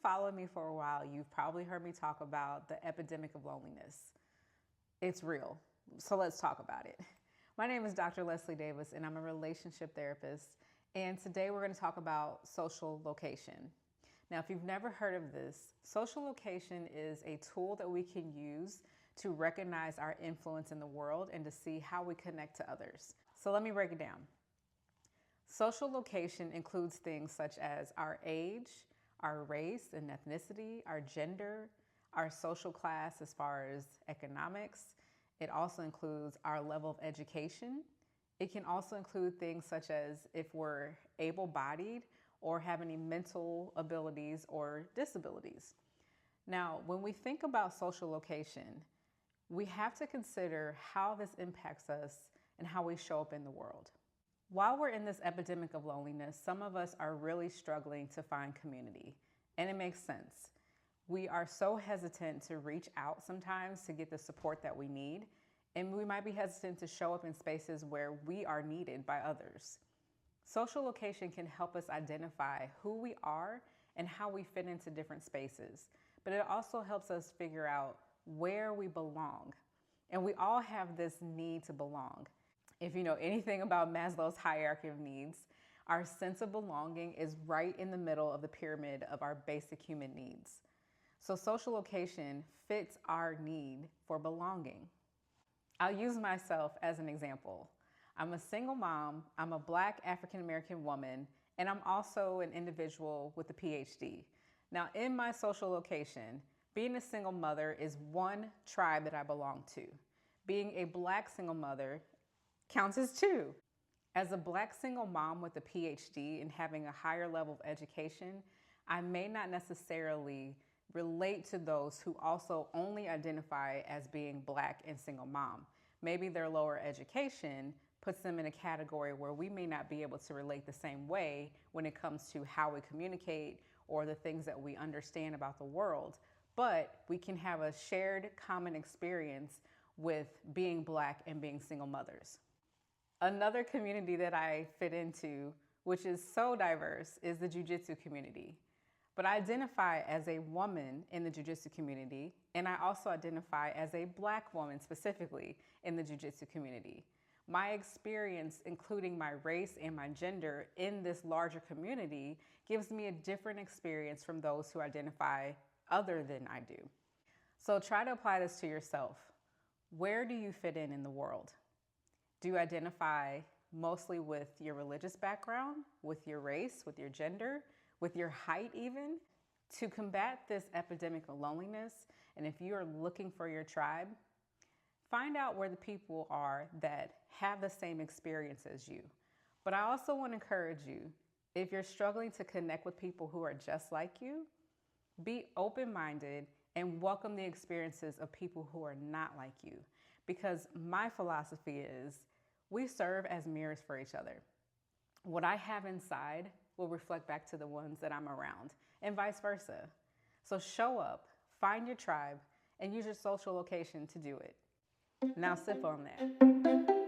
followed me for a while, you've probably heard me talk about the epidemic of loneliness. It's real, so let's talk about it. My name is Dr. Leslie Davis, and I'm a relationship therapist. And today we're going to talk about social location. Now, if you've never heard of this, social location is a tool that we can use to recognize our influence in the world and to see how we connect to others. So let me break it down. Social location includes things such as our age, our race and ethnicity, our gender, our social class as far as economics. It also includes our level of education. It can also include things such as if we're able-bodied or have any mental abilities or disabilities. Now, when we think about social location, we have to consider how this impacts us and how we show up in the world. While we're in this epidemic of loneliness, some of us are really struggling to find community, and it makes sense. We are so hesitant to reach out sometimes to get the support that we need, and we might be hesitant to show up in spaces where we are needed by others. Social location can help us identify who we are and how we fit into different spaces, but it also helps us figure out where we belong. And we all have this need to belong. If you know anything about Maslow's hierarchy of needs, our sense of belonging is right in the middle of the pyramid of our basic human needs. So social location fits our need for belonging. I'll use myself as an example. I'm a single mom, I'm a Black African-American woman, and I'm also an individual with a PhD. Now, in my social location, being a single mother is one tribe that I belong to. Being a Black single mother counts as two. As a Black single mom with a PhD and having a higher level of education, I may not necessarily relate to those who also only identify as being Black and single mom. Maybe their lower education puts them in a category where we may not be able to relate the same way when it comes to how we communicate or the things that we understand about the world, but we can have a shared common experience with being Black and being single mothers. Another community that I fit into, which is so diverse, is the jiu-jitsu community. But I identify as a woman in the jiu-jitsu community, and I also identify as a Black woman specifically in the jiu-jitsu community. My experience, including my race and my gender in this larger community, gives me a different experience from those who identify other than I do. So try to apply this to yourself. Where do you fit in the world? Do you identify mostly with your religious background, with your race, with your gender, with your height even? To combat this epidemic of loneliness, and if you are looking for your tribe, find out where the people are that have the same experience as you. But I also want to encourage you, if you're struggling to connect with people who are just like you, be open-minded and welcome the experiences of people who are not like you. Because my philosophy is we serve as mirrors for each other. What I have inside will reflect back to the ones that I'm around, and vice versa. So show up, find your tribe, and use your social location to do it. Now sip on that.